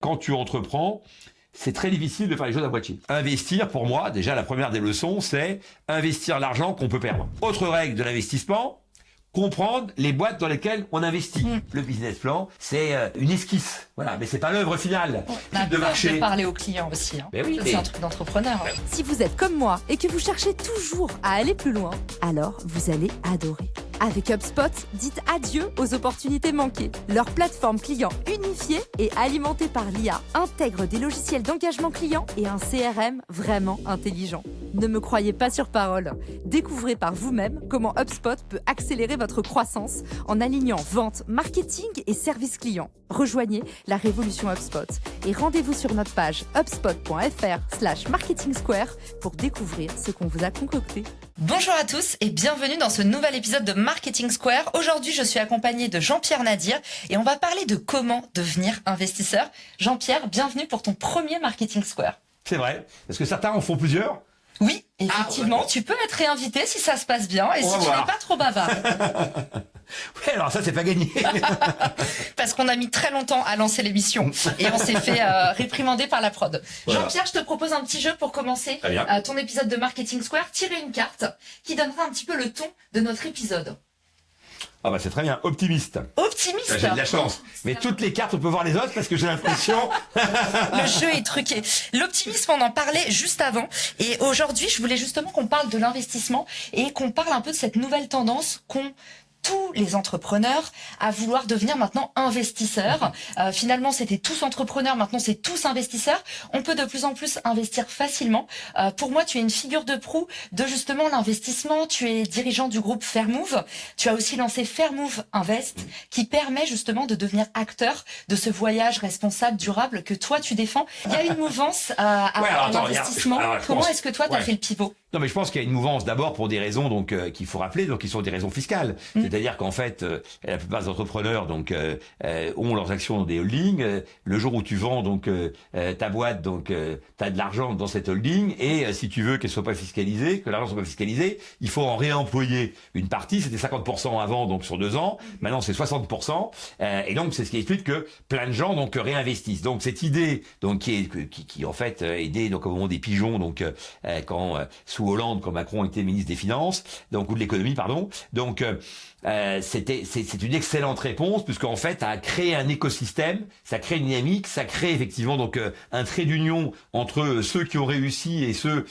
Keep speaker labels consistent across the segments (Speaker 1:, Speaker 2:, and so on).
Speaker 1: Quand tu entreprends, c'est très difficile de faire les choses à moitié. Investir, pour moi, déjà la première des leçons, c'est investir l'argent qu'on peut perdre. Autre règle de l'investissement, comprendre les boîtes dans lesquelles on investit. Le business plan, c'est une esquisse. Voilà, mais c'est pas l'œuvre finale.
Speaker 2: On a
Speaker 1: de marché.
Speaker 2: de parler aux clients aussi.
Speaker 1: Ben oui,
Speaker 2: C'est un truc d'entrepreneur.
Speaker 3: Si vous êtes comme moi et que vous cherchez toujours à aller plus loin, alors vous allez adorer. Avec HubSpot, dites adieu aux opportunités manquées. Leur plateforme client unifiée et alimentée par l'IA intègre des logiciels d'engagement client et un CRM vraiment intelligent. Ne me croyez pas sur parole. Découvrez par vous-même comment HubSpot peut accélérer votre croissance en alignant vente, marketing et service client. Rejoignez la révolution HubSpot et rendez-vous sur notre page hubspot.fr/marketingsquare pour découvrir ce qu'on vous a concocté.
Speaker 2: Bonjour à tous et bienvenue dans ce nouvel épisode de Marketing Square. Aujourd'hui, je suis accompagnée de Jean-Pierre Nadir et on va parler de comment devenir investisseur. Jean-Pierre, bienvenue pour ton premier Marketing Square.
Speaker 1: C'est vrai, parce que certains en font plusieurs.
Speaker 2: Oui, effectivement,
Speaker 1: ouais.
Speaker 2: Tu peux être réinvité si ça se passe bien et
Speaker 1: On
Speaker 2: si
Speaker 1: va
Speaker 2: tu
Speaker 1: voir.
Speaker 2: n'es pas trop bavard.
Speaker 1: Ouais, alors ça, c'est pas gagné.
Speaker 2: Parce qu'on a mis très longtemps à lancer l'émission et on s'est fait réprimander par la prod.
Speaker 1: Voilà.
Speaker 2: Jean-Pierre, je te propose un petit jeu pour commencer
Speaker 1: Très bien.
Speaker 2: ton épisode de Marketing Square. Tirer une carte qui donnera un petit peu le ton de notre épisode.
Speaker 1: Ah bah c'est très bien, optimiste.
Speaker 2: Optimiste.
Speaker 1: J'ai de la chance. Mais toutes les cartes, on peut voir les autres parce que j'ai l'impression...
Speaker 2: Le jeu est truqué. L'optimisme, on en parlait juste avant. Et aujourd'hui, je voulais justement qu'on parle de l'investissement et qu'on parle un peu de cette nouvelle tendance qu'ont tous les entrepreneurs à vouloir devenir maintenant investisseurs. Finalement, c'était tous entrepreneurs, maintenant c'est tous investisseurs. On peut de plus en plus investir facilement. Pour moi, tu es une figure de proue de justement l'investissement. Tu es dirigeant du groupe Fairmove. Tu as aussi lancé Fairmove Invest, qui permet justement de devenir acteur de ce voyage responsable, durable que toi tu défends. Il y a une mouvance à l'investissement. Comment est-ce que toi tu as fait le pivot?
Speaker 1: Non, mais je pense qu'il y a une mouvance d'abord pour des raisons donc qu'il faut rappeler, donc qui sont des raisons fiscales. C'est-à-dire qu'en fait, la plupart des entrepreneurs donc ont leurs actions dans des holdings. Le jour où tu vends donc ta boîte, donc t'as de l'argent dans cette holding et si tu veux qu'elle soit pas fiscalisée, que l'argent soit pas fiscalisé, il faut en réemployer une partie. C'était 50% avant, donc sur 2 ans. Maintenant, c'est 60%. Et donc, c'est ce qui explique que plein de gens donc réinvestissent. Donc cette idée donc qui en fait aidée donc au moment des pigeons donc quand sous Hollande, quand Macron était ministre des Finances, donc ou de l'économie, pardon. Donc c'est une excellente réponse puisqu'en fait, ça a créé un écosystème, ça crée une dynamique, ça crée effectivement donc un trait d'union entre ceux qui ont réussi et ceux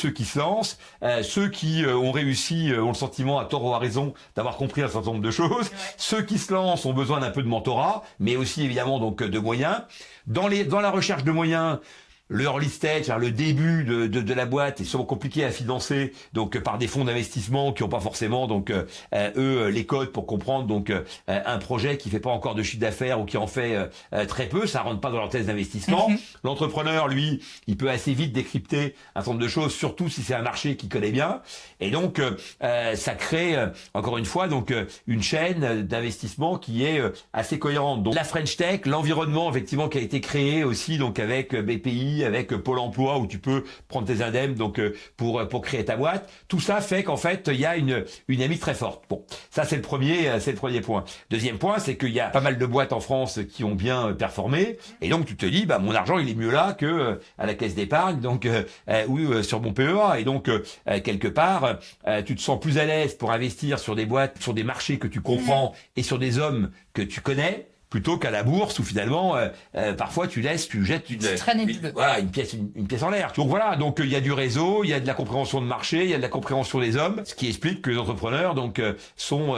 Speaker 1: qui se lancent. Ceux qui ont réussi ont le sentiment, à tort ou à raison, d'avoir compris un certain nombre de choses. Ouais. Ceux qui se lancent ont besoin d'un peu de mentorat, mais aussi évidemment donc de moyens. Dans la recherche de moyens, le early stage, le début de la boîte est souvent compliqué à financer donc par des fonds d'investissement qui n'ont pas forcément donc eux les codes pour comprendre donc un projet qui fait pas encore de chiffre d'affaires ou qui en fait très peu, ça rentre pas dans leur thèse d'investissement. L'entrepreneur lui, il peut assez vite décrypter un certain nombre de choses, surtout si c'est un marché qu'il connaît bien, et donc ça crée encore une fois donc une chaîne d'investissement qui est assez cohérente. Donc la French Tech, l'environnement effectivement qui a été créé aussi donc avec BPI, avec Pôle emploi où tu peux prendre tes indemnes donc pour créer ta boîte. Tout ça fait qu'en fait il y a une dynamique très forte. Bon, ça c'est le premier point. Deuxième point, c'est qu'il y a pas mal de boîtes en France qui ont bien performé et donc tu te dis bah mon argent il est mieux là que à la caisse d'épargne donc ou sur mon PEA et donc quelque part tu te sens plus à l'aise pour investir sur des boîtes, sur des marchés que tu comprends et sur des hommes que tu connais, plutôt qu'à la bourse où finalement parfois tu jettes une pièce en l'air. Donc voilà, donc il y a du réseau, il y a de la compréhension de marché, il y a de la compréhension des hommes, ce qui explique que les entrepreneurs donc sont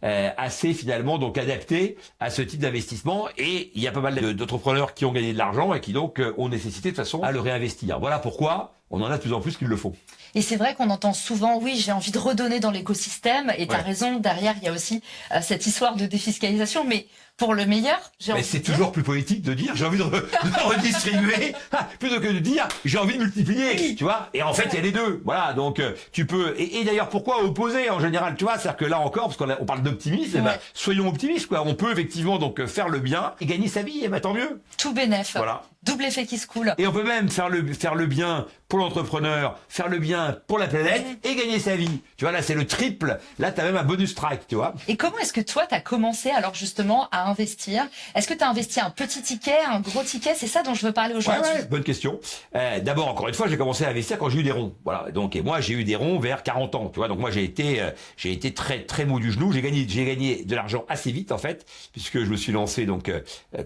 Speaker 1: assez finalement donc adaptés à ce type d'investissement et il y a pas mal d'entrepreneurs qui ont gagné de l'argent et qui donc ont nécessité de toute façon à le réinvestir. Voilà pourquoi on en a de plus en plus qui le font.
Speaker 2: Et c'est vrai qu'on entend souvent, oui, j'ai envie de redonner dans l'écosystème. Et t'as raison, derrière, il y a aussi cette histoire de défiscalisation. Mais pour le meilleur,
Speaker 1: Mais c'est toujours plus politique de dire j'ai envie de redistribuer plutôt que de dire j'ai envie de multiplier, tu vois. Et en fait, il y a les deux. Voilà, donc tu peux. Et d'ailleurs, pourquoi opposer en général, tu vois, c'est-à-dire que là encore, parce qu'on parle d'optimisme, soyons optimistes, quoi. On peut effectivement donc faire le bien et gagner sa vie, et tant mieux.
Speaker 2: Tout bénef.
Speaker 1: Voilà.
Speaker 2: Double effet qui se coule.
Speaker 1: Et on peut même faire le bien pour l'entrepreneur, faire le bien pour la planète et gagner sa vie. Tu vois, là, c'est le triple. Là, t'as même un bonus strike, tu vois.
Speaker 2: Et comment est-ce que toi, t'as commencé alors justement à investir? Est-ce que t'as investi un petit ticket, un gros ticket? C'est ça dont je veux parler aujourd'hui.
Speaker 1: Ouais, bonne question. D'abord, encore une fois, j'ai commencé à investir quand j'ai eu des ronds. Voilà. Donc, et moi, j'ai eu des ronds vers 40 ans, tu vois. Donc, moi, j'ai été très, très mou du genou. J'ai gagné de l'argent assez vite, en fait, puisque je me suis lancé, donc,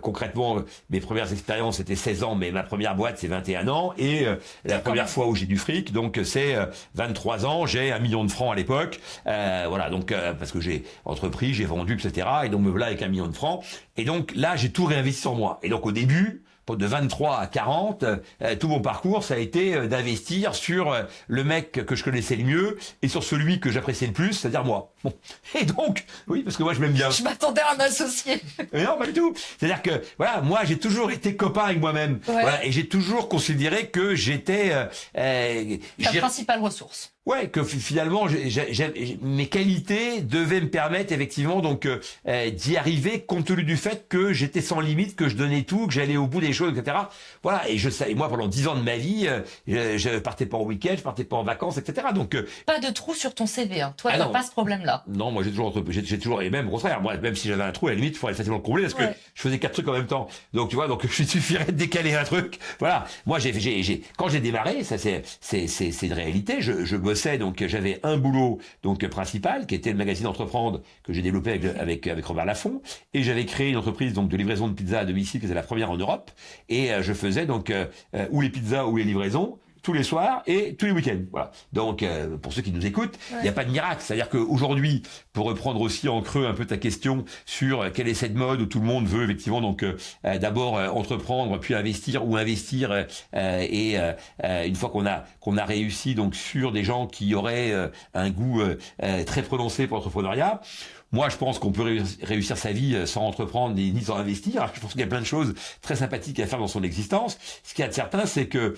Speaker 1: concrètement, mes premières expériences, c'était 16 ans, mais ma première boîte, c'est 21 ans. Et la première fois où j'ai du fric, donc, c'est 23 ans. J'ai 1 million de francs à l'époque. Voilà. Donc, parce que j'ai entrepris, j'ai vendu, etc. Et donc, me voilà avec 1 million de francs. Et donc, là, j'ai tout réinvesti sur moi. Et donc, au début, de 23 à 40, tout mon parcours, ça a été d'investir sur le mec que je connaissais le mieux et sur celui que j'appréciais le plus, c'est-à-dire moi. Bon. Et donc, oui, parce que moi, je m'aime bien.
Speaker 2: Je m'attendais à un associé.
Speaker 1: Mais non, pas du tout. C'est-à-dire que, voilà, moi, j'ai toujours été copain avec moi-même. Ouais. Voilà, et j'ai toujours considéré que j'étais...
Speaker 2: ta principale ressource.
Speaker 1: Ouais, que finalement, mes qualités devaient me permettre effectivement donc d'y arriver compte tenu du fait que j'étais sans limite, que je donnais tout, que j'allais au bout des choses, etc. Voilà, et je savais, moi, pendant 10 ans de ma vie, je partais pas en week-end, je partais pas en vacances, etc. Donc
Speaker 2: pas de trou sur ton CV, hein. Toi, t'as pas ce problème-là.
Speaker 1: Non, moi j'ai toujours, et même au contraire, moi, même si j'avais un trou, à la limite, il faudrait facilement le combler parce que je faisais 4 trucs en même temps. Donc tu vois, donc il suffirait de décaler un truc. Voilà, moi quand j'ai démarré, ça c'est une réalité. Je bossais, donc j'avais un boulot donc principal qui était le magazine Entreprendre que j'ai développé avec Robert Laffont, et j'avais créé une entreprise donc de livraison de pizza à domicile qui était la première en Europe, et je faisais donc ou les pizzas ou les livraisons tous les soirs et tous les week-ends. Voilà. Donc, pour ceux qui nous écoutent, il n'y a pas de miracle. C'est-à-dire qu'aujourd'hui, pour reprendre aussi en creux un peu ta question sur quelle est cette mode où tout le monde veut effectivement donc d'abord entreprendre puis investir ou investir et une fois qu'on a réussi donc sur des gens qui auraient un goût très prononcé pour l'entrepreneuriat. Moi, je pense qu'on peut réussir sa vie sans entreprendre ni sans investir. Je pense qu'il y a plein de choses très sympathiques à faire dans son existence. Ce qu'il y a de certain, c'est que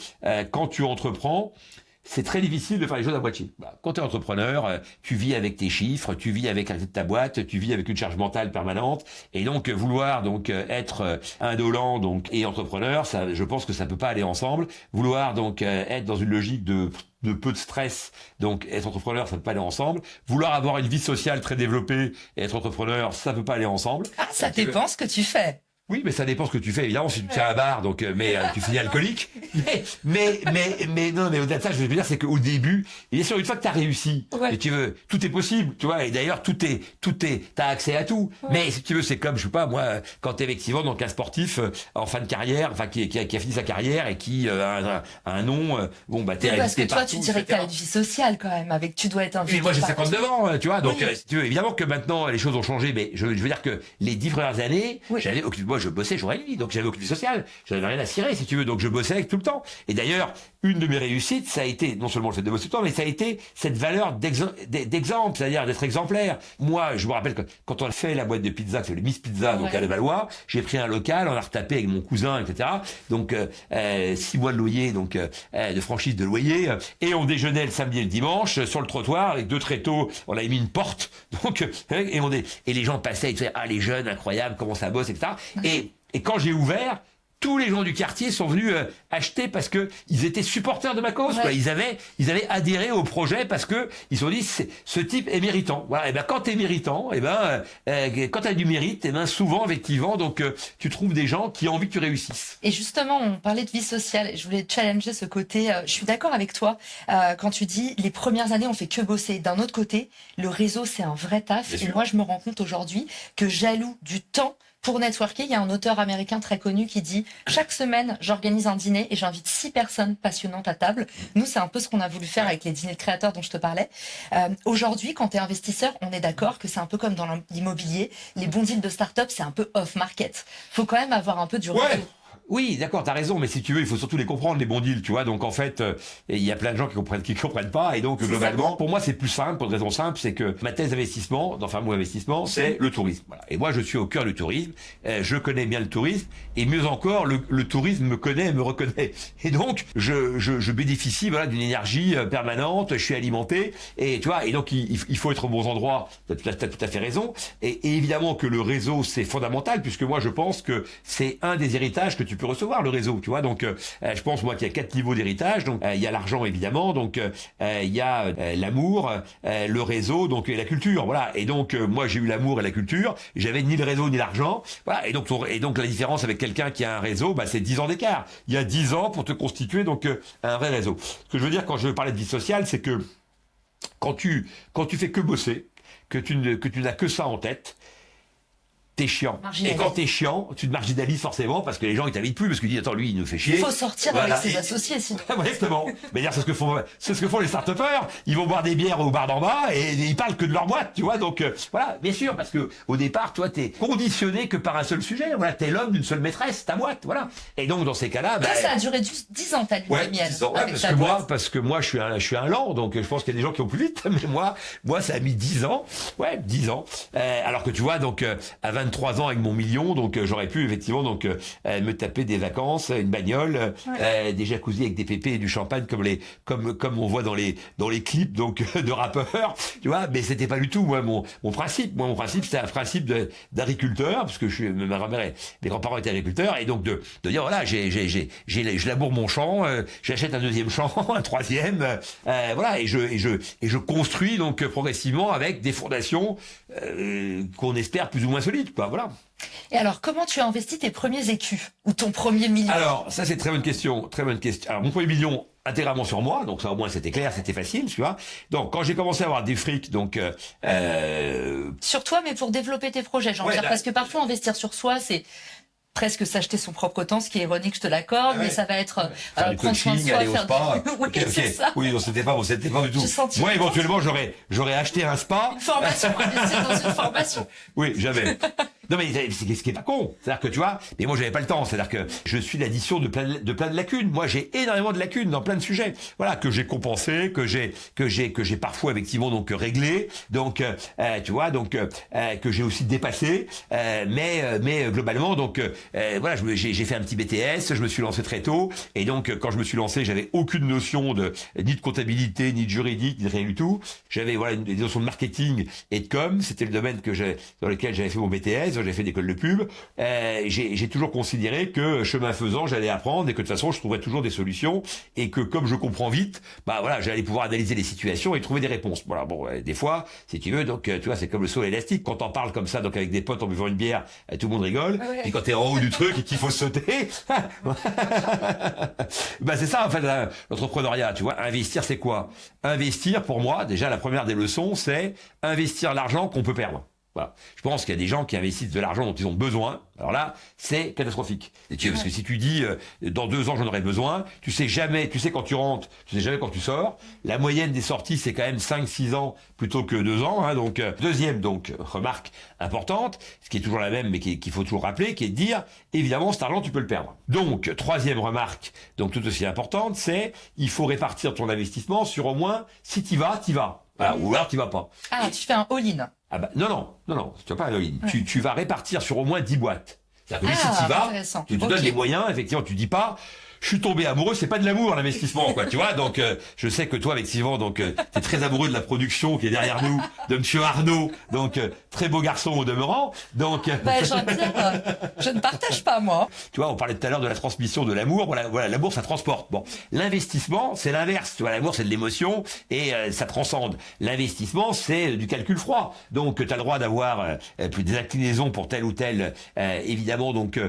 Speaker 1: quand tu entreprends, c'est très difficile de faire les choses à moitié. Quand tu es entrepreneur, tu vis avec tes chiffres, tu vis avec la tête de ta boîte, tu vis avec une charge mentale permanente, et donc vouloir donc être indolent donc et entrepreneur, ça, je pense que ça peut pas aller ensemble. Vouloir donc être dans une logique de peu de stress, donc être entrepreneur, ça peut pas aller ensemble. Vouloir avoir une vie sociale très développée et être entrepreneur, ça peut pas aller ensemble.
Speaker 2: Ah, ça dépend ce que tu fais.
Speaker 1: Oui, mais ça dépend ce que tu fais. Évidemment, si tu tiens un bar, donc, mais tu finis alcoolique. Mais non, mais au-delà de ça, je veux dire, c'est qu'au début, bien sûr, une fois que t'as réussi, et tu veux, tout est possible, tu vois. Et d'ailleurs, t'as accès à tout. Ouais. Mais si tu veux, c'est comme, je sais pas, moi, quand t'es effectivement donc un sportif en fin de carrière, enfin qui a fini sa carrière et qui a un nom, bon bah t'es
Speaker 2: parce que toi,
Speaker 1: partout,
Speaker 2: tu dirais que t'as une vie sociale quand même, avec tu dois être invité.
Speaker 1: Mais moi, j'ai 59 ans, tu vois. Donc, si tu veux, évidemment que maintenant les choses ont changé, mais je veux dire que les 10 premières années, j'avais aucune. Moi, je bossais jour et nuit, donc j'avais aucune vie sociale, j'avais rien à cirer, si tu veux, donc je bossais avec tout le temps. Et d'ailleurs, une de mes réussites, ça a été non seulement le fait de bosser tout le temps, mais ça a été cette valeur d'exemple, c'est-à-dire d'être exemplaire. Moi, je me rappelle que quand on a fait la boîte de pizza, c'est le Miss Pizza, donc à Levallois, j'ai pris un local, on a retapé avec mon cousin, etc. Donc 6 mois de loyer, donc de franchise de loyer, et on déjeunait le samedi et le dimanche sur le trottoir avec 2 tréteaux, on avait mis une porte, donc et les gens passaient, ils disaient ah les jeunes incroyable, comment ça bosse, etc. Et quand j'ai ouvert, tous les gens du quartier sont venus acheter parce que ils étaient supporters de ma cause. Quoi. Ils avaient adhéré au projet parce que ils se sont dit ce type est méritant. Voilà. Et ben quand t'es méritant, et ben quand t'as du mérite, et ben souvent effectivement donc tu trouves des gens qui ont envie que tu réussisses.
Speaker 2: Et justement, on parlait de vie sociale. Je voulais challenger ce côté. Je suis d'accord avec toi quand tu dis les premières années on fait que bosser. D'un autre côté, le réseau c'est un vrai taf. Et moi je me rends compte aujourd'hui que jaloux du temps. Pour networker, il y a un auteur américain très connu qui dit « Chaque semaine, j'organise un dîner et j'invite 6 personnes passionnantes à table. » Nous, c'est un peu ce qu'on a voulu faire avec les dîners de créateurs dont je te parlais. Aujourd'hui, quand tu es investisseur, on est d'accord que c'est un peu comme dans l'immobilier. Les bons deals de start-up, c'est un peu off-market. Faut quand même avoir un peu du recul.
Speaker 1: Oui, d'accord, t'as raison, mais si tu veux, il faut surtout les comprendre, les bons deals, tu vois. Donc en fait, il y a plein de gens qui comprennent pas, et donc globalement, pour moi, c'est plus simple, pour une raison simple, c'est que ma thèse d'investissement, mon investissement, c'est le tourisme. Voilà. Et moi, je suis au cœur du tourisme, je connais bien le tourisme, et mieux encore, le tourisme me connaît et me reconnaît. Et donc, je bénéficie, voilà, d'une énergie permanente, je suis alimenté, et tu vois, et donc il faut être aux bons endroits. T'as tout à fait raison. Et évidemment que le réseau, c'est fondamental, puisque moi, je pense que c'est un des héritages que tu peux peux recevoir le réseau, tu vois. Donc, je pense moi qu'il y a 4 niveaux d'héritage. Donc, il y a l'argent évidemment, donc il y a l'amour, le réseau, donc et la culture, voilà. Et donc, moi j'ai eu l'amour et la culture. J'avais ni le réseau ni l'argent, voilà. Et donc la différence avec quelqu'un qui a un réseau, c'est 10 ans d'écart. Il y a 10 ans pour te constituer donc un vrai réseau. Ce que je veux dire quand je parlais de vie sociale, c'est que quand tu fais que bosser, que tu n'as que ça en tête, t'es chiant. Et quand t'es chiant, tu te marginalises forcément parce que les gens ils t'invitent plus parce que tu dis attends lui il nous fait chier.
Speaker 2: Il faut sortir avec ses associés sinon.
Speaker 1: Exactement. Mais dire c'est ce que font les start-upers. Ils vont boire des bières au bar d'en bas et ils parlent que de leur boîte, tu vois. Donc voilà, bien sûr parce que au départ toi t'es conditionné que par un seul sujet. Voilà, t'es l'homme d'une seule maîtresse, ta boîte, voilà. Et donc dans ces cas-là,
Speaker 2: ça a duré 10 ans ta lune de miel.
Speaker 1: Parce que moi je suis un lent, donc je pense qu'il y a des gens qui vont plus vite, mais moi ça a mis 10 ans. Ouais, 10 ans. Alors que tu vois donc à 23 ans avec mon million, donc j'aurais pu effectivement donc me taper des vacances, une bagnole, des jacuzzi avec des pépés et du champagne comme on voit dans les clips donc de rappeurs, tu vois. Mais c'était pas du tout moi mon principe. Moi mon principe c'était un principe d'agriculteur parce que ma grand-mère et mes grands-parents étaient agriculteurs et donc de dire voilà je laboure mon champ, j'achète un deuxième champ, un troisième, voilà et je construis donc progressivement avec des fondations qu'on espère plus ou moins solides, quoi. Voilà.
Speaker 2: Et alors, comment tu as investi tes premiers écus ou ton premier million?
Speaker 1: Alors, ça c'est très bonne question. Alors, mon premier million intégralement sur moi, donc ça au moins c'était clair, c'était facile, tu vois. Donc quand j'ai commencé à avoir des frics, donc
Speaker 2: sur toi, mais pour développer tes projets, parce que parfois investir sur soi, c'est presque s'acheter son propre temps, ce qui est ironique, je te l'accorde, mais ça va être
Speaker 1: prendre soin de soi, aller au spa.
Speaker 2: Oui, c'est ça.
Speaker 1: Oui, non, c'était pas du tout. Moi, éventuellement, j'aurais acheté un spa.
Speaker 2: Une formation, investir dans une formation.
Speaker 1: Oui, j'avais. Non mais ce qui est pas con, c'est-à-dire que tu vois, mais moi j'avais pas le temps, c'est-à-dire que je suis l'addition de plein de lacunes. Moi j'ai énormément de lacunes dans plein de sujets, voilà que j'ai compensé, que j'ai parfois effectivement donc réglé, donc tu vois donc que j'ai aussi dépassé, mais globalement donc voilà j'ai fait un petit BTS, je me suis lancé très tôt et donc quand je me suis lancé j'avais aucune notion ni de comptabilité ni de juridique ni de rien du tout. J'avais voilà des notions de marketing et de com, c'était le domaine dans lequel j'avais fait mon BTS. J'ai fait des écoles de pub, j'ai toujours considéré que chemin faisant j'allais apprendre et que de toute façon je trouverais toujours des solutions et que comme je comprends vite, voilà j'allais pouvoir analyser les situations et trouver des réponses. Voilà bon des fois si tu veux donc tu vois c'est comme le saut élastique quand t'en parles comme ça donc avec des potes en buvant une bière tout le monde rigole et quand t'es en haut du truc et qu'il faut sauter c'est ça en fait l'entrepreneuriat, tu vois. Investir c'est quoi? Investir pour moi déjà la première des leçons c'est investir l'argent qu'on peut perdre. Voilà. Je pense qu'il y a des gens qui investissent de l'argent dont ils ont besoin. Alors là, c'est catastrophique. Parce que si tu dis dans 2 ans j'en aurai besoin, tu sais quand tu rentres, tu sais jamais quand tu sors. La moyenne des sorties c'est quand même 5-6 ans plutôt que 2 ans. Hein, donc deuxième remarque importante, ce qui est toujours la même mais qu'il faut toujours rappeler, qui est de dire évidemment cet argent tu peux le perdre. Donc troisième remarque, donc tout aussi importante, c'est il faut répartir ton investissement sur au moins si t'y vas. Voilà, ou alors t'y vas pas.
Speaker 2: Ah, tu fais un all-in.
Speaker 1: Non, tu vas pas un all-in. Ouais. Tu vas répartir sur au moins 10 boîtes. C'est-à-dire que si tu vas, tu te donnes les moyens, effectivement, tu dis pas, je suis tombé amoureux, c'est pas de l'amour l'investissement, quoi, tu vois. Donc je sais que toi, effectivement, donc t'es très amoureux de la production qui est derrière nous, de Monsieur Arnaud, donc très beau garçon au demeurant. Donc
Speaker 2: Jean-Pierre, je ne partage pas moi.
Speaker 1: Tu vois, on parlait tout à l'heure de la transmission de l'amour. Voilà, l'amour ça transporte. Bon, l'investissement c'est l'inverse. Tu vois, l'amour c'est de l'émotion et ça transcende. L'investissement c'est du calcul froid. Donc tu as le droit d'avoir des inclinaisons pour tel ou tel évidemment donc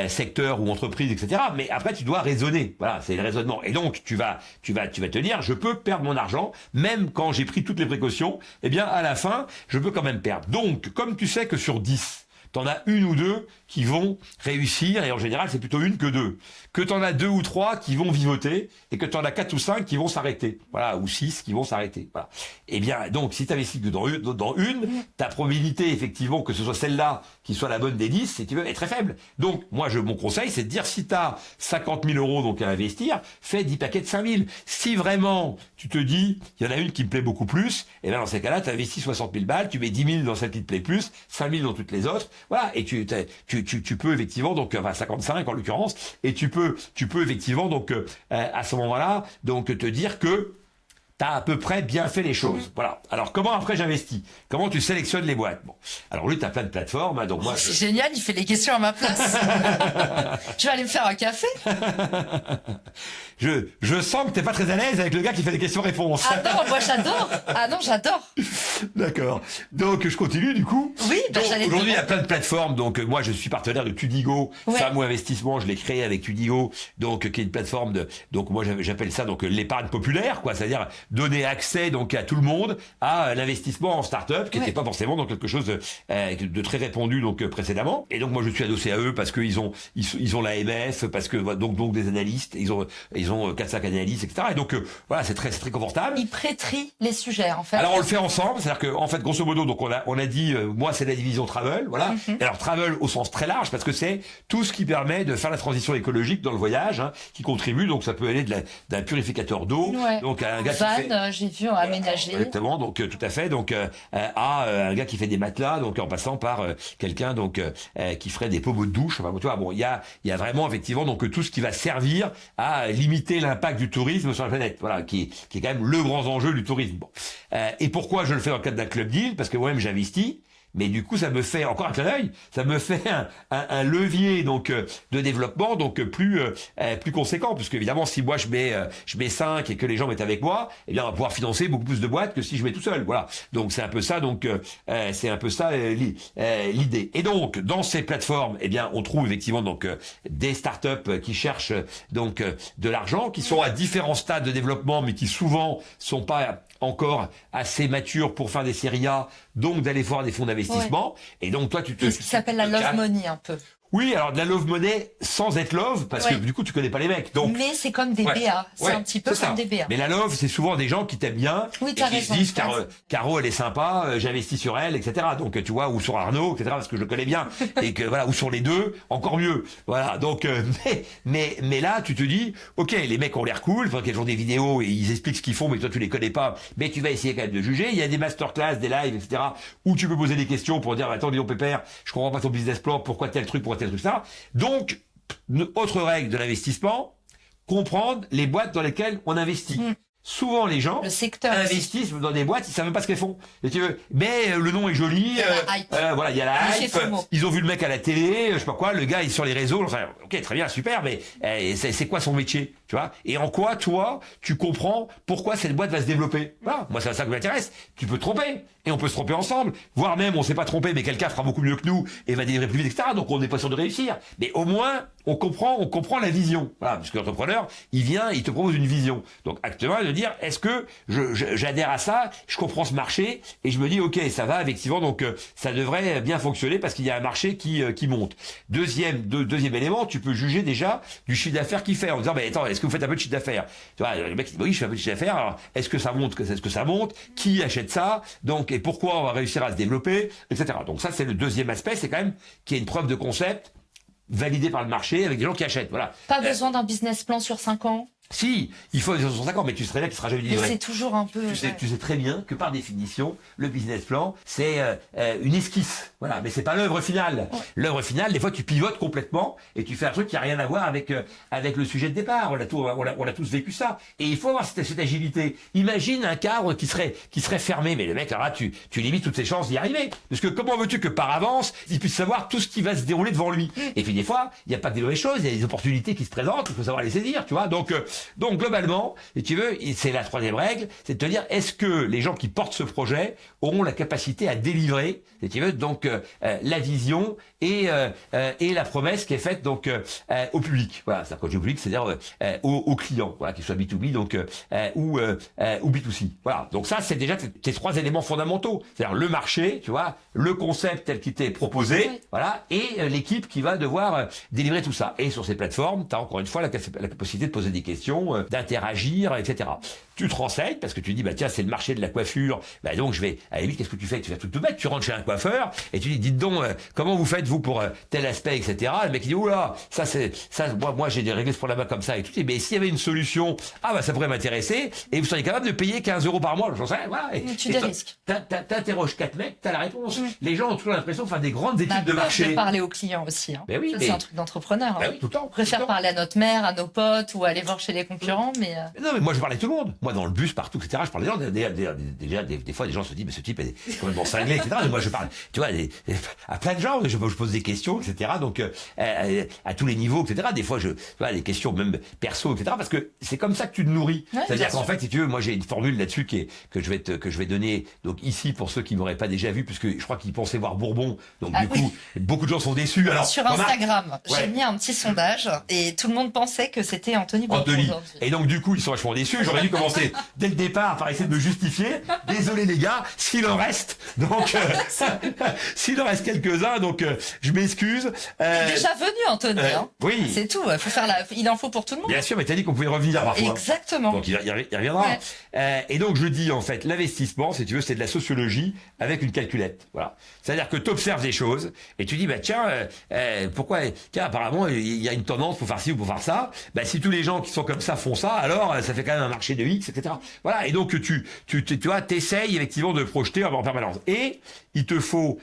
Speaker 1: secteur ou entreprise, etc. Mais après tu dois raisonner. Voilà, c'est le raisonnement. Et donc, tu vas te dire, je peux perdre mon argent, même quand j'ai pris toutes les précautions, eh bien, à la fin, je peux quand même perdre. Donc, comme tu sais que sur 10, t'en as 1 ou 2 qui vont réussir, et en général, c'est plutôt 1 que 2. Que t'en as 2 ou 3 qui vont vivoter, et que t'en as 4 ou 5 qui vont s'arrêter. Voilà, ou 6 qui vont s'arrêter. Voilà. Eh bien, donc, si t'investis que dans une, ta probabilité, effectivement, que ce soit celle-là qui soit la bonne des 10, si tu veux, est très faible. Donc, moi, mon conseil, c'est de dire, si t'as 50 000 euros donc à investir, fais 10 paquets de 5 000. Si vraiment, tu te dis, il y en a une qui me plaît beaucoup plus, et bien, dans ces cas-là, t'investis 60 000 balles, tu mets 10 000 dans celle qui te plaît plus, 5 000 dans toutes les autres. Voilà. Et tu peux effectivement donc 55 en l'occurrence, et tu peux effectivement donc à ce moment-là donc te dire que t'as à peu près bien fait les choses. Voilà. Alors, comment après j'investis? Comment tu sélectionnes les boîtes? Bon. Alors, lui, t'as plein de plateformes, hein, donc moi...
Speaker 2: C'est génial, il fait les questions à ma place. Je vais aller me faire un café.
Speaker 1: Je sens que t'es pas très à l'aise avec le gars qui fait des questions-réponses.
Speaker 2: Ah non, moi j'adore. Ah non, j'adore.
Speaker 1: D'accord. Donc, je continue, du coup.
Speaker 2: Oui, bah,
Speaker 1: Donc,
Speaker 2: j'allais te
Speaker 1: aujourd'hui, il y a
Speaker 2: demander.
Speaker 1: plein de plateformes. Donc, moi, je suis partenaire de Tudigo.
Speaker 2: Ouais.
Speaker 1: Femme ou investissement, je l'ai créé avec Tudigo. Donc, qui est une plateforme de, donc, moi, j'appelle ça, donc, l'épargne populaire, quoi. C'est-à-dire donner accès, donc, à tout le monde à l'investissement en start-up, qui n'était pas forcément dans quelque chose de très répandu, donc, précédemment. Et donc, moi, je suis adossé à eux parce qu'ils ont l'AMF, parce que, donc, des analystes, ils ont 4-5 analystes, etc. Et donc, voilà, c'est très confortable.
Speaker 2: Il pré-trie les sujets, en fait.
Speaker 1: Alors on le fait ensemble, c'est-à-dire que en fait grosso modo donc on a dit moi c'est la division travel, voilà. Et alors travel au sens très large parce que c'est tout ce qui permet de faire la transition écologique dans le voyage, hein, qui contribue, donc ça peut aller d'un purificateur d'eau, donc à un gars qui fait
Speaker 2: j'ai vu aménager.
Speaker 1: exactement, donc tout à fait, donc à un gars qui fait des matelas, donc en passant par quelqu'un donc qui ferait des pommeaux de douche. Enfin, tu vois, bon, il y a vraiment effectivement donc tout ce qui va servir à limiter l'impact du tourisme sur la planète, voilà, qui est quand même le grand enjeu du tourisme. Bon. Et pourquoi je le fais dans le cadre d'un club deal? Parce que moi-même j'investis. Mais du coup, ça me fait encore un clin d'œil, ça me fait un levier donc de développement donc plus conséquent, puisque évidemment si moi je mets 5 et que les gens mettent avec moi, eh bien on va pouvoir financer beaucoup plus de boîtes que si je mets tout seul. Voilà. Donc c'est un peu ça l'idée. Et donc dans ces plateformes, eh bien on trouve effectivement donc des startups qui cherchent donc de l'argent, qui sont à différents stades de développement, mais qui souvent sont pas encore assez matures pour faire des séries A, donc d'aller voir des fonds d'investissement. Et donc toi,
Speaker 2: C'est ce qui s'appelle la love money un peu.
Speaker 1: Oui, alors de la love money sans être love, parce que du coup tu connais pas les mecs. Donc
Speaker 2: mais c'est comme des BA, c'est un petit peu comme des BA.
Speaker 1: Mais la love, c'est souvent des gens qui t'aiment bien,
Speaker 2: oui,
Speaker 1: et qui se disent Caro elle est sympa, j'investis sur elle, etc. Donc tu vois, ou sur Arnaud, etc. Parce que je le connais bien, et que voilà, ou sur les deux, encore mieux. Voilà. Donc mais là tu te dis, ok, les mecs ont l'air cool, parce qu'ils ont des vidéos et ils expliquent ce qu'ils font, mais toi tu les connais pas, mais tu vas essayer quand même de juger. Il y a des masterclass, des lives, etc. où tu peux poser des questions pour dire attends, dis donc Pépère, je comprends pas ton business plan, pourquoi tel truc, pourquoi tel truc ça. Donc, une autre règle de l'investissement, comprendre les boîtes dans lesquelles on investit. Souvent, les gens investissent dans des boîtes, ils savent même pas ce qu'elles font. Et tu veux, mais le nom est joli. Voilà, il y a la hype. Ils ont vu le mec à la télé, je sais pas quoi. Le gars, il est sur les réseaux. Enfin, ok, très bien, super. Mais c'est quoi son métier, tu vois? Et en quoi, toi, tu comprends pourquoi cette boîte va se développer? Voilà, moi, c'est ça qui m'intéresse. Tu peux te tromper, et on peut se tromper ensemble. Voire même, on s'est pas trompé, mais quelqu'un fera beaucoup mieux que nous et va délivrer plus vite, etc. Donc, on n'est pas sûr de réussir. Mais au moins, on comprend la vision. Voilà, parce que l'entrepreneur, il vient, il te propose une vision. Donc, actuellement, de dire, est-ce que j'adhère à ça, je comprends ce marché, et je me dis, ok, ça va, effectivement, donc ça devrait bien fonctionner parce qu'il y a un marché qui monte. Deuxième élément, tu peux juger déjà du chiffre d'affaires qu'il fait en disant, mais attends, est-ce que vous faites un peu de chiffre d'affaires? Tu vois, le mec dit, oui, je fais un peu de chiffre d'affaires, alors est-ce que ça monte, qui achète ça, donc, et pourquoi on va réussir à se développer, etc. Donc ça, c'est le deuxième aspect, c'est quand même qu'il y ait une preuve de concept validée par le marché avec des gens qui achètent, voilà.
Speaker 2: Pas besoin d'un business plan sur 5 ans.
Speaker 1: Si, il faut sur 5 ans, mais tu serais là qui sera jamais délivré.
Speaker 2: Mais c'est toujours un peu.
Speaker 1: Tu sais très bien que par définition, le business plan, c'est une esquisse. Voilà, mais c'est pas l'œuvre finale. Ouais. L'œuvre finale, des fois, tu pivotes complètement et tu fais un truc qui a rien à voir avec le sujet de départ. On a tous vécu ça. Et il faut avoir cette agilité. Imagine un cadre qui serait fermé, mais le mec, alors là, tu limites toutes ses chances d'y arriver. Parce que comment veux-tu que par avance, il puisse savoir tout ce qui va se dérouler devant lui? Et puis des fois, il n'y a pas que des mauvaises choses, il y a des opportunités qui se présentent, il faut savoir les saisir, tu vois. Donc globalement, si tu veux, c'est la troisième règle, c'est de te dire, est-ce que les gens qui portent ce projet auront la capacité à délivrer, si tu veux, donc la vision et la promesse qui est faite donc au public. Voilà, c'est-à-dire quand je dis au public, c'est-à-dire aux clients, voilà, qu'ils soient B2B donc ou B2C. Voilà. Donc ça, c'est déjà tes trois éléments fondamentaux, c'est-à-dire le marché, tu vois, le concept tel qu'il t'est proposé, voilà, et l'équipe qui va devoir délivrer tout ça. Et sur ces plateformes, tu as encore une fois la capacité de poser des questions, d'interagir, etc. Tu te renseignes parce que tu dis, bah tiens, c'est le marché de la coiffure, bah donc je vais, à la limite, qu'est-ce que tu fais? Tu fais tout bête, tu rentres chez un coiffeur et tu dis, dites donc, comment vous faites vous pour tel aspect, etc. Le mec il dit, oula, ça moi j'ai réglé ce problème comme ça et tout. Et mais s'il y avait une solution, ah bah ça pourrait m'intéresser et vous seriez capable de payer 15 € par mois, j'en sais, voilà. Et
Speaker 2: tu dérisques.
Speaker 1: T'interroges 4 mecs, t'as la réponse. Les gens ont toujours l'impression de faire des grandes études de marché.
Speaker 2: De parler aux clients aussi. Hein.
Speaker 1: Ben oui,
Speaker 2: c'est un truc d'entrepreneur.
Speaker 1: Ben oui, tout le temps.
Speaker 2: On préfère parler à notre mère, à nos potes ou aller voir chez les concurrents, mais...
Speaker 1: Non, mais moi, je parlais à tout le monde. Moi, dans le bus, partout, etc., je parlais des gens. Déjà, des fois, des gens se disent, mais ce type est complètement cinglé, etc. Mais moi, je parle, tu vois, à plein de gens, je pose des questions, etc. Donc, à tous les niveaux, etc. Des fois, tu vois, des questions même perso, etc. Parce que c'est comme ça que tu te nourris.
Speaker 2: Ouais,
Speaker 1: C'est-à-dire qu'en fait, si tu veux, moi, j'ai une formule là-dessus que je vais donner, donc, ici, pour ceux qui m'auraient pas déjà vu, puisque je crois qu'ils pensaient voir Bourbon. Donc, du coup, beaucoup de gens sont déçus. Alors,
Speaker 2: sur Instagram,
Speaker 1: Ouais.
Speaker 2: j'ai mis un petit sondage et tout le monde pensait que c'était Anthony Bourbon aujourd'hui.
Speaker 1: Et donc du coup ils sont vachement déçus. J'aurais dû commencer dès le départ par essayer de me justifier. Désolé les gars, s'il en reste. Donc s'il en reste quelques-uns, donc je m'excuse.
Speaker 2: Il est déjà venu Anthony, hein.
Speaker 1: Oui.
Speaker 2: C'est tout. Faut faire il en faut pour tout le monde.
Speaker 1: Bien sûr, mais t'as dit qu'on pouvait revenir parfois.
Speaker 2: Exactement.
Speaker 1: Donc il reviendra.
Speaker 2: Ouais.
Speaker 1: Et donc je dis en fait l'investissement, si tu veux, c'est de la sociologie avec une calculette. Voilà. C'est-à-dire que tu observes des choses et tu dis bah tiens pourquoi apparemment il y a une tendance pour faire ci ou pour faire ça. Bah si tous les gens qui sont comme ça font ça, alors ça fait quand même un marché de X, etc. Voilà. Et donc tu vois, t'essayes effectivement de projeter en permanence. Et il te faut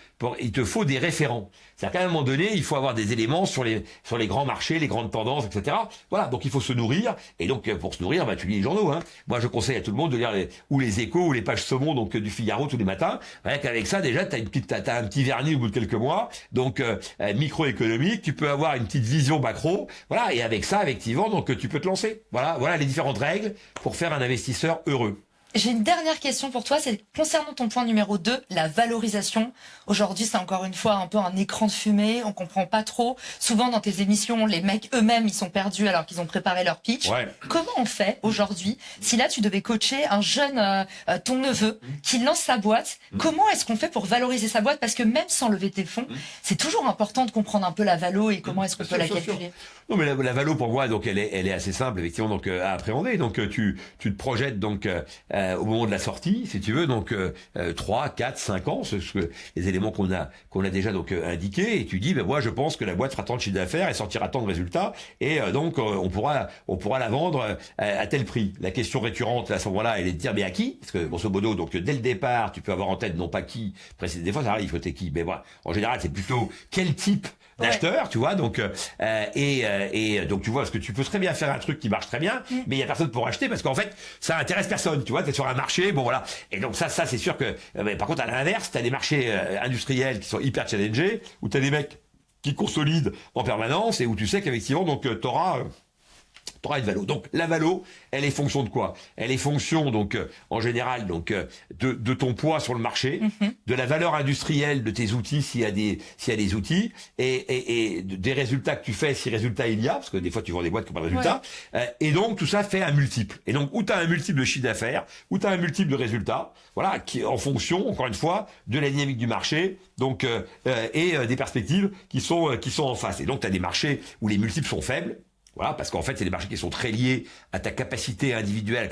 Speaker 1: des référents. C'est-à-dire qu'à un moment donné, il faut avoir des éléments sur les grands marchés, les grandes tendances, etc. Voilà, donc il faut se nourrir. Et donc pour se nourrir, bah tu lis les journaux. Hein. Moi, je conseille à tout le monde de lire les Échos ou les pages saumon donc du Figaro tous les matins. Rien qu'avec ça, déjà, t'as un petit vernis au bout de quelques mois. Donc microéconomique, tu peux avoir une petite vision macro. Voilà, et avec ça, effectivement, donc tu peux te lancer. Voilà les différentes règles pour faire un investisseur heureux.
Speaker 2: J'ai une dernière question pour toi, c'est concernant ton point numéro 2, la valorisation. Aujourd'hui, c'est encore une fois un peu un écran de fumée, on comprend pas trop. Souvent, dans tes émissions, les mecs eux-mêmes, ils sont perdus alors qu'ils ont préparé leur pitch.
Speaker 1: Ouais.
Speaker 2: Comment on fait aujourd'hui, si là, tu devais coacher un jeune, ton neveu, qui lance sa boîte, comment est-ce qu'on fait pour valoriser sa boîte? Parce que même sans lever tes fonds, c'est toujours important de comprendre un peu la valo et comment est-ce qu'on peut la calculer.
Speaker 1: Non, mais la valo, pour moi, donc elle est assez simple, effectivement, donc à appréhender. Donc tu te projettes donc au moment de la sortie, si tu veux, donc 3, 4, 5 ans, ce que les éléments qu'on a déjà donc indiqués, et tu dis, ben moi je pense que la boîte fera tant de chiffre d'affaires et sortira tant de résultats, et donc on pourra la vendre à tel prix. La question récurrente à ce moment-là, elle est de dire, mais à qui? Parce que grosso modo, donc dès le départ, tu peux avoir en tête non pas qui, des fois ça arrive, il faut t'es qui, mais voilà, en général c'est plutôt quel type d'acheteur, tu vois, donc et donc tu vois, parce que tu peux très bien faire un truc qui marche très bien, mais il y a personne pour acheter parce qu'en fait ça intéresse personne, tu vois, t'es sur un marché, bon voilà, et donc ça c'est sûr que mais par contre à l'inverse, t'as des marchés industriels qui sont hyper challengés, où t'as des mecs qui consolident en permanence et où tu sais qu'effectivement donc t'auras une valo. Donc la valo, elle est fonction de quoi? Elle est fonction donc en général donc de ton poids sur le marché, de la valeur industrielle de tes outils s'il y a des outils et des résultats que tu fais si résultat il y a, parce que des fois tu vends des boîtes qui n'ont pas de résultats. Et donc tout ça fait un multiple. Et donc où tu as un multiple de chiffre d'affaires, où tu as un multiple de résultats, voilà, qui en fonction encore une fois de la dynamique du marché, donc et des perspectives qui sont en face. Et donc tu as des marchés où les multiples sont faibles. Voilà, parce qu'en fait, c'est des marchés qui sont très liés à ta capacité individuelle,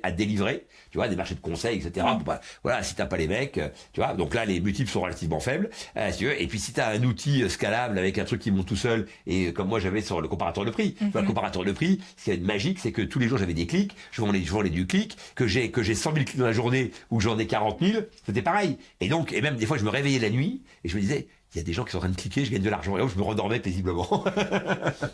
Speaker 1: à délivrer. Tu vois, des marchés de conseil, etc. Bah, voilà, si t'as pas les mecs, tu vois. Donc là, les multiples sont relativement faibles, si tu veux. Et puis, si t'as un outil scalable avec un truc qui monte tout seul, et comme moi, j'avais sur le comparateur de prix. Tu vois, le comparateur de prix, ce qui est magique, c'est que tous les jours, j'avais des clics. Je vendais du clic. Que j'ai 100 000 clics dans la journée, ou que j'en ai 40 000, c'était pareil. Et donc, et même des fois, je me réveillais la nuit, et je me disais, il y a des gens qui sont en train de cliquer, je gagne de l'argent. Et là, je me rendormais paisiblement.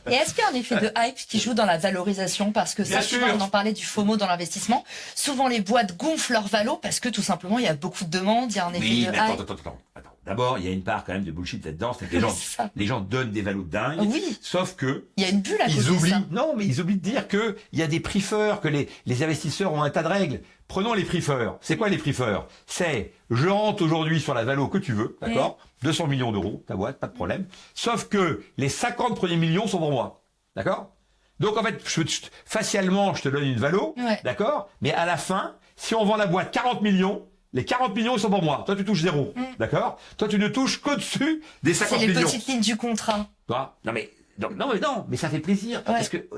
Speaker 2: Et est-ce qu'il y a un effet de hype qui joue dans la valorisation? Parce que ça, on en parlait du FOMO dans l'investissement. Souvent, les boîtes gonflent leur valo parce que tout simplement, il y a beaucoup de demandes, il y a un effet de hype.
Speaker 1: Attends. D'abord, il y a une part quand même de bullshit là-dedans, c'est que les gens donnent des valos de dingue.
Speaker 2: Oui.
Speaker 1: Sauf que
Speaker 2: il y a une bulle à cause de ça.
Speaker 1: Non, mais ils oublient de dire que il y a des prix-feurs, que les investisseurs ont un tas de règles. Prenons les prix-feurs. C'est quoi les prix-feurs? C'est, je rentre aujourd'hui sur la valo que tu veux, d'accord? 200 millions d'euros, ta boîte, pas de problème. Sauf que les 50 premiers millions sont pour moi. D'accord? Donc en fait, facialement, je te donne une valo, d'accord? Mais à la fin, si on vend la boîte 40 millions, les 40 millions, ils sont pour moi. Toi, tu touches 0. D'accord? Toi, tu ne touches qu'au-dessus des 50 millions.
Speaker 2: C'est les petites lignes du contrat.
Speaker 1: Toi? Non, mais ça fait plaisir. Parce que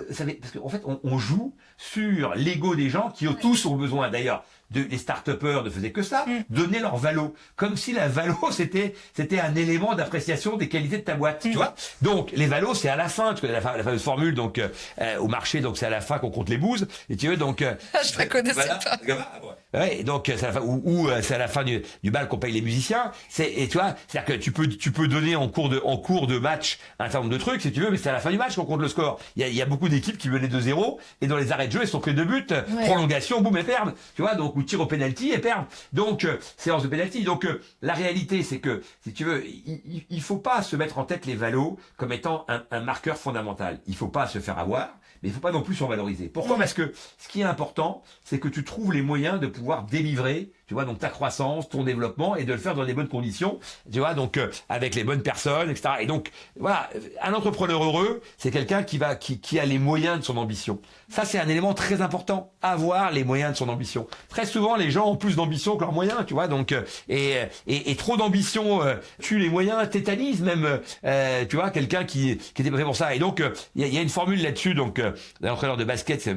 Speaker 1: en fait, on joue sur l'ego des gens qui tous ont besoin, d'ailleurs, les start-upers ne faisaient que ça, donner leur valo, comme si la valo c'était un élément d'appréciation des qualités de ta boîte, tu vois. Donc les valos c'est à la fin, tu connais la fameuse formule, donc au marché, donc c'est à la fin qu'on compte les bouses, et tu veux donc
Speaker 2: je la connaissais pas.
Speaker 1: Ouais, donc c'est à la fin, ou c'est à la fin du bal qu'on paye les musiciens. Et tu vois, c'est-à-dire que tu peux donner en cours de match un certain nombre de trucs si tu veux, mais c'est à la fin du match qu'on compte le score. Il y a beaucoup d'équipes qui menaient 2-0 et dans les arrêts de jeu, elles sont que 2 buts, prolongation, boum, elles perdent. Tu vois, donc ou tir au penalty, elles perdent. Donc séance de penalty. Donc la réalité, c'est que si tu veux, il faut pas se mettre en tête les valos comme étant un marqueur fondamental. Il faut pas se faire avoir. Mais il faut pas non plus survaloriser. Pourquoi ? Parce que ce qui est important, c'est que tu trouves les moyens de pouvoir délivrer, tu vois, donc ta croissance, ton développement, et de le faire dans les bonnes conditions, tu vois, donc avec les bonnes personnes, etc. Et donc voilà, un entrepreneur heureux, c'est quelqu'un qui a les moyens de son ambition. Ça, c'est un élément très important, avoir les moyens de son ambition. Très souvent, les gens ont plus d'ambition que leurs moyens, tu vois, donc et trop d'ambition tue les moyens, tétanise même, tu vois, quelqu'un qui était pas fait pour ça. Et donc il y a une formule là-dessus, donc d'un entraîneur de basket, c'est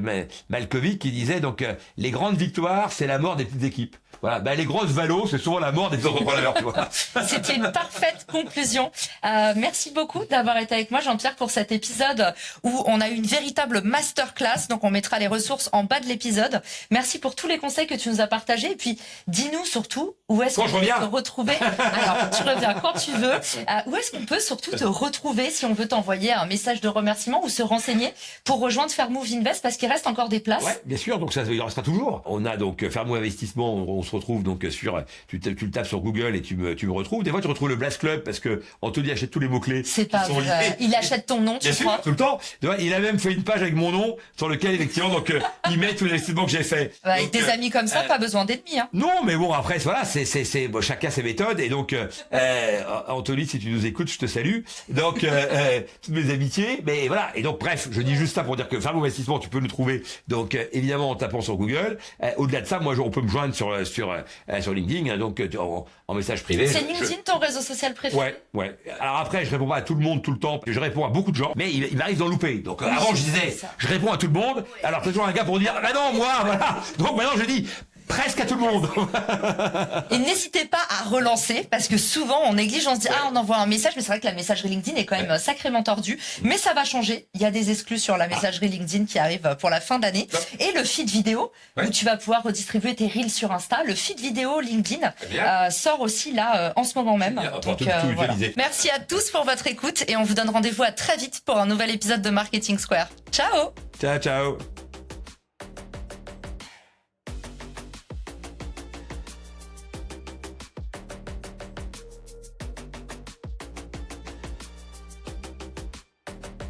Speaker 1: Malkovic, qui disait donc les grandes victoires, c'est la mort des petites équipes. Voilà, les grosses valos, c'est souvent la mort des entrepreneurs, tu vois.
Speaker 2: C'était une parfaite conclusion. Merci beaucoup d'avoir été avec moi, Jean-Pierre, pour cet épisode où on a eu une véritable masterclass. Donc, on mettra les ressources en bas de l'épisode. Merci pour tous les conseils que tu nous as partagés. Et puis, dis-nous surtout où est-ce qu'on peut te retrouver. Alors, tu reviens quand tu veux. Où est-ce qu'on peut surtout te retrouver si on veut t'envoyer un message de remerciement ou se renseigner pour rejoindre Fairmove Invest, parce qu'il reste encore des places.
Speaker 1: Ouais, bien sûr. Donc ça, il restera toujours. On a donc Fairmove Investissement. On se retrouve donc sur, tu le tapes sur Google et tu me retrouves. Des fois, tu retrouves le Blast Club parce que Anthony achète tous les mots-clés.
Speaker 2: C'est pas vrai. Il achète ton nom, tu crois?
Speaker 1: Tout le temps. Il a même fait une page avec mon nom sur lequel, effectivement, donc, il met tous les investissements que j'ai fait.
Speaker 2: Avec des amis comme ça, pas besoin d'ennemis, hein.
Speaker 1: Non, mais bon, après, voilà, bon, chacun ses méthodes. Et donc, Anthony, si tu nous écoutes, je te salue. Donc, toutes mes amitiés. Mais voilà. Et donc, bref, je dis juste ça pour dire que Fairmove Investissement, tu peux nous trouver. Donc, évidemment, en tapant sur Google. Au-delà de ça, moi, on peut me joindre sur LinkedIn, hein, donc en message privé.
Speaker 2: C'est LinkedIn ton réseau social préféré?
Speaker 1: Ouais. Alors après, je réponds pas à tout le monde tout le temps. Je réponds à beaucoup de gens, mais il m'arrive d'en louper. Donc avant, je disais, je réponds à tout le monde. Alors t'as toujours un gars pour dire, bah non, moi, voilà. Donc maintenant, je dis presque à tout le monde.
Speaker 2: Et n'hésitez pas à relancer, parce que souvent on néglige, on se dit on envoie un message, mais c'est vrai que la messagerie LinkedIn est quand même sacrément tordue. Mais ça va changer. Il y a des exclus sur la messagerie LinkedIn qui arrivent pour la fin d'année. Et le feed vidéo, où tu vas pouvoir redistribuer tes reels sur Insta. Le feed vidéo LinkedIn sort aussi là en ce moment même. Donc, voilà. Merci à tous pour votre écoute et on vous donne rendez-vous à très vite pour un nouvel épisode de Marketing Square. Ciao.
Speaker 1: Ciao.